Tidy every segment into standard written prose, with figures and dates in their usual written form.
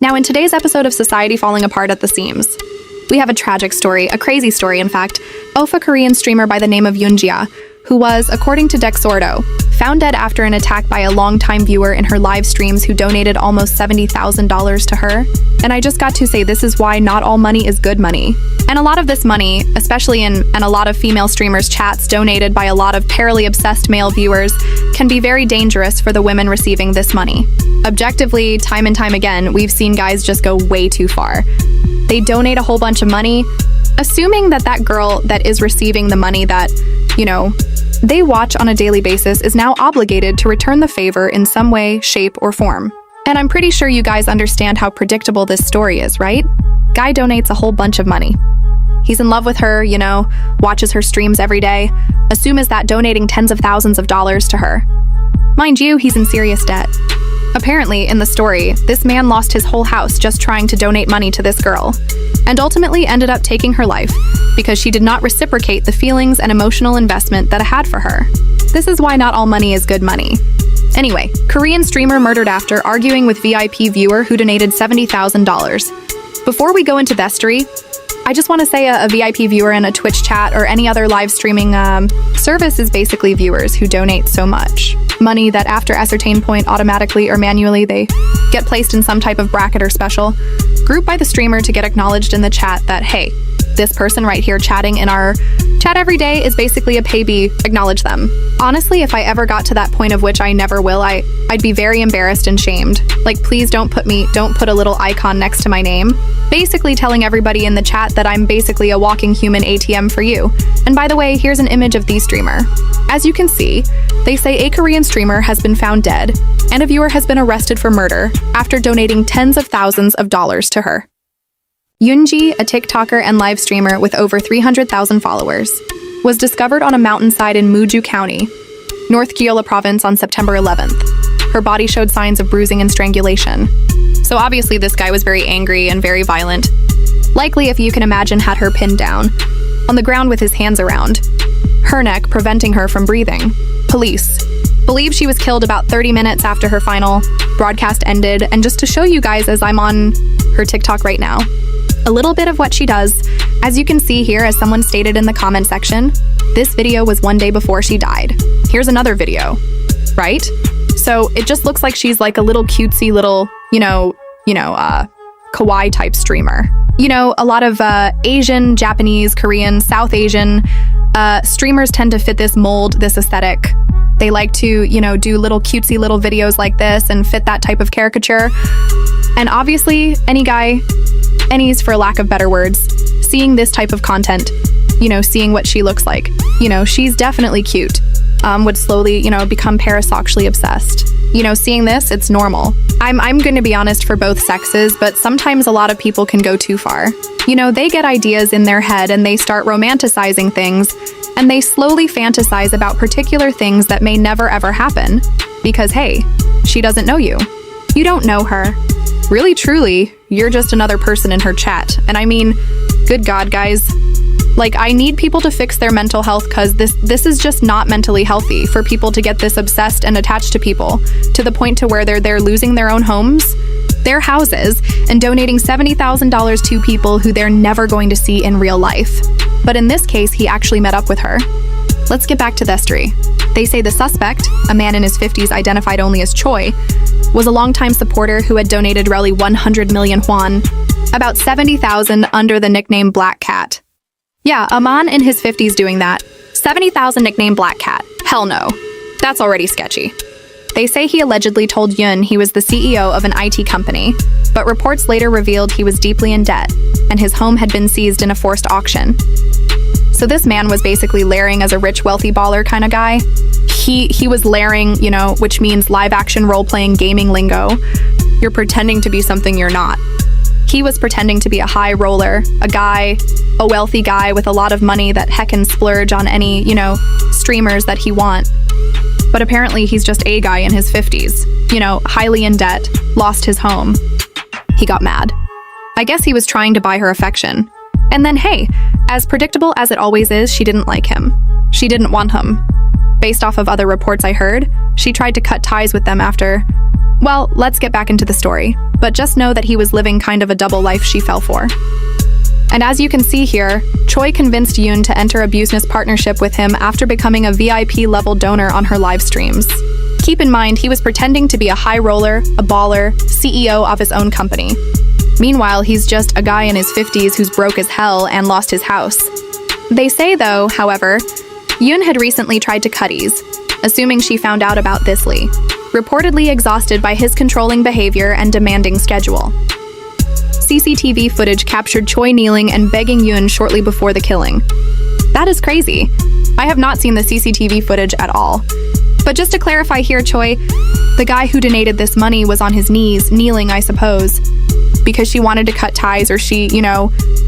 Now, in today's episode of Society Falling Apart at the Seams, we have a tragic story, a crazy story, in fact, of a Korean streamer by the name of Yoonjia, who was, according to Dexordo, found dead after an attack by a longtime viewer in her live streams who donated almost $70,000 to her. And I just got to say, this is why not all money is good money. And a lot of this money, especially in a lot of female streamers' chats donated by a lot of parally obsessed male viewers, can be very dangerous for the women receiving this money. Objectively, time and time again, we've seen guys just go way too far. They donate a whole bunch of money, assuming that that girl that is receiving the money that, they watch on a daily basis is now obligated to return the favor in some way, shape, or form. And I'm pretty sure you guys understand how predictable this story is, right? Guy donates a whole bunch of money. He's in love with her, watches her streams every day. Assume is that donating tens of thousands of dollars to her. Mind you, he's in serious debt. Apparently, in the story, this man lost his whole house just trying to donate money to this girl, and ultimately ended up taking her life because she did not reciprocate the feelings and emotional investment that I had for her. This is why not all money is good money. Anyway, Korean streamer murdered after arguing with VIP viewer who donated $70,000. Before we go into the story, I just want to say a VIP viewer in a Twitch chat or any other live streaming service is basically viewers who donate so much money that after ascertained point automatically or manually they get placed in some type of bracket or special group by the streamer to get acknowledged in the chat that, hey, this person right here chatting in our chat every day is basically a payee, acknowledge them. Honestly, if I ever got to that point, of which I never will, I'd be very embarrassed and shamed. Like, please don't put a little icon next to my name. Basically telling everybody in the chat that I'm basically a walking human ATM for you. And by the way, here's an image of the streamer. As you can see, they say a Korean streamer has been found dead, and a viewer has been arrested for murder after donating tens of thousands of dollars to her. Yoonji, a TikToker and live streamer with over 300,000 followers, was discovered on a mountainside in Muju County, North Gyeolla Province on September 11th. Her body showed signs of bruising and strangulation. So obviously this guy was very angry and very violent. Likely, if you can imagine, had her pinned down on the ground with his hands around her neck, preventing her from breathing. Police believe she was killed about 30 minutes after her final broadcast ended. And just to show you guys, as I'm on her TikTok right now, a little bit of what she does. As you can see here, as someone stated in the comment section, this video was one day before she died. Here's another video, right? So it just looks like she's like a little cutesy little, kawaii type streamer. A lot of Asian, Japanese, Korean, South Asian streamers tend to fit this mold, this aesthetic. They like to, do little cutesy little videos like this and fit that type of caricature. And obviously, any's for lack of better words, seeing this type of content, seeing what she looks like, she's definitely cute, would slowly, become parasexually obsessed. Seeing this, it's normal. I'm going to be honest for both sexes, but sometimes a lot of people can go too far. They get ideas in their head and they start romanticizing things, and they slowly fantasize about particular things that may never ever happen. Because hey, she doesn't know you. You don't know her. Really, truly, you're just another person in her chat. And I mean, good God, guys. Like, I need people to fix their mental health, because this is just not mentally healthy for people to get this obsessed and attached to people to the point to where they're losing their own homes, their houses, and donating $70,000 to people who they're never going to see in real life. But in this case, he actually met up with her. Let's get back to the story. They say the suspect, a man in his 50s identified only as Choi, was a longtime supporter who had donated roughly 100 million won, about 70,000, under the nickname Black Cat. Yeah, a man in his 50s doing that. 70,000 nickname Black Cat. Hell no. That's already sketchy. They say he allegedly told Yoon he was the CEO of an IT company, but reports later revealed he was deeply in debt, and his home had been seized in a forced auction. So this man was basically layering as a rich, wealthy baller kind of guy. He was layering, which means live action role-playing gaming lingo. You're pretending to be something you're not. He was pretending to be a high roller, a wealthy guy with a lot of money that heckin' splurge on any, streamers that he want. But apparently he's just a guy in his 50s, highly in debt, lost his home. He got mad. I guess he was trying to buy her affection. And then hey, as predictable as it always is, she didn't like him. She didn't want him. Based off of other reports I heard, she tried to cut ties with them after... Well, let's get back into the story, but just know that he was living kind of a double life she fell for. And as you can see here, Choi convinced Yoon to enter a business partnership with him after becoming a VIP-level donor on her live streams. Keep in mind, he was pretending to be a high roller, a baller, CEO of his own company. Meanwhile, he's just a guy in his 50s who's broke as hell and lost his house. They say, though, however, Yoon had recently tried to cutties, assuming she found out about this Lee, reportedly exhausted by his controlling behavior and demanding schedule. CCTV footage captured Choi kneeling and begging Yoon shortly before the killing. That is crazy. I have not seen the CCTV footage at all. But just to clarify here, Choi, the guy who donated this money was on his knees, kneeling, I suppose, because she wanted to cut ties, or she,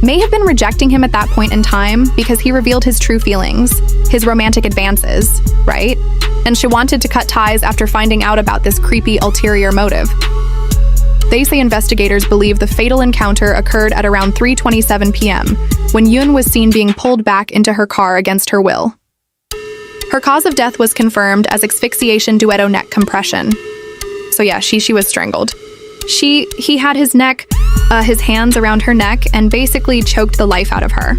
may have been rejecting him at that point in time because he revealed his true feelings, his romantic advances, right? And she wanted to cut ties after finding out about this creepy ulterior motive. They say investigators believe the fatal encounter occurred at around 3:27 p.m. when Yoon was seen being pulled back into her car against her will. Her cause of death was confirmed as asphyxiation duetto neck compression. So yeah, she was strangled. He had his hands around her neck and basically choked the life out of her.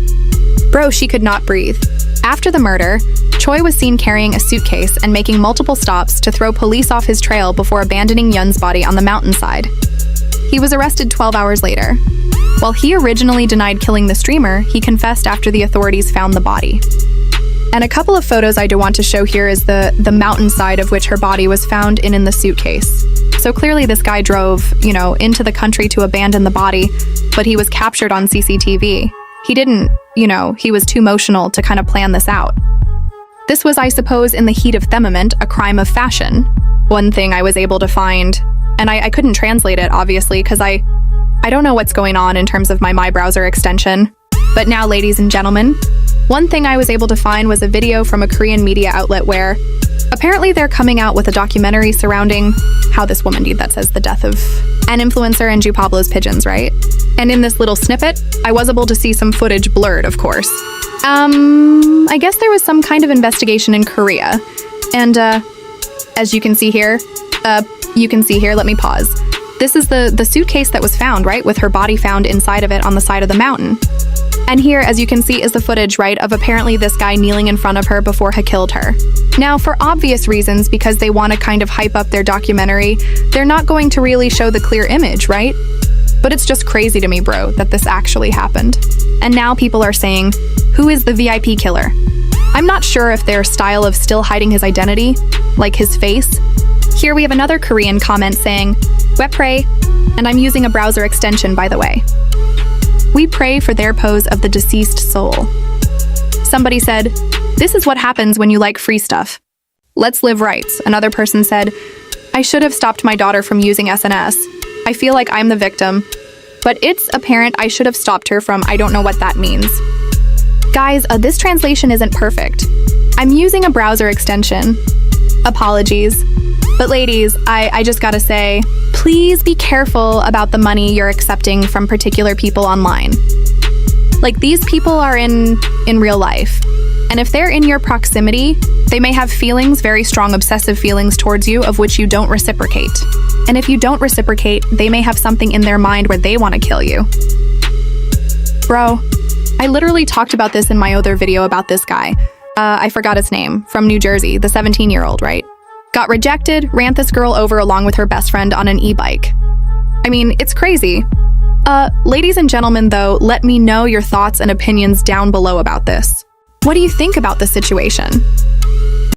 Bro, she could not breathe. After the murder, Choi was seen carrying a suitcase and making multiple stops to throw police off his trail before abandoning Yoon's body on the mountainside. He was arrested 12 hours later. While he originally denied killing the streamer, he confessed after the authorities found the body. And a couple of photos I do want to show here is the mountainside of which her body was found in the suitcase. So clearly this guy drove, into the country to abandon the body, but he was captured on CCTV. He didn't, he was too emotional to kind of plan this out. This was, I suppose, in the heat of Themament, a crime of fashion. One thing I was able to find, and I couldn't translate it, obviously, because I don't know what's going on in terms of my browser extension. But now, ladies and gentlemen, one thing I was able to find was a video from a Korean media outlet where apparently they're coming out with a documentary surrounding how this woman died, that says the death of an influencer and Ju Pablo's pigeons, right? And in this little snippet, I was able to see some footage blurred, of course. I guess there was some kind of investigation in Korea. And as you can see here, let me pause. This is the suitcase that was found, right? With her body found inside of it on the side of the mountain. And here, as you can see, is the footage, right, of apparently this guy kneeling in front of her before he killed her. Now, for obvious reasons, because they want to kind of hype up their documentary, they're not going to really show the clear image, right? But it's just crazy to me, bro, that this actually happened. And now people are saying, who is the VIP killer? I'm not sure if their style of still hiding his identity, like his face. Here we have another Korean comment saying, "We pray," and I'm using a browser extension, by the way. We pray for their pose of the deceased soul. Somebody said, "This is what happens when you like free stuff. Let's live rights." Another person said, "I should have stopped my daughter from using SNS. I feel like I'm the victim, but it's apparent I should have stopped her from I don't know what that means." Guys, this translation isn't perfect. I'm using a browser extension. Apologies. But ladies, I just gotta say, please be careful about the money you're accepting from particular people online. Like, these people are in real life. And if they're in your proximity, they may have feelings, very strong obsessive feelings towards you of which you don't reciprocate. And if you don't reciprocate, they may have something in their mind where they want to kill you. Bro, I literally talked about this in my other video about this guy. I forgot his name, from New Jersey, the 17-year-old, right? Got rejected, ran this girl over along with her best friend on an e-bike. I mean, it's crazy. Ladies and gentlemen, though, let me know your thoughts and opinions down below about this. What do you think about this situation?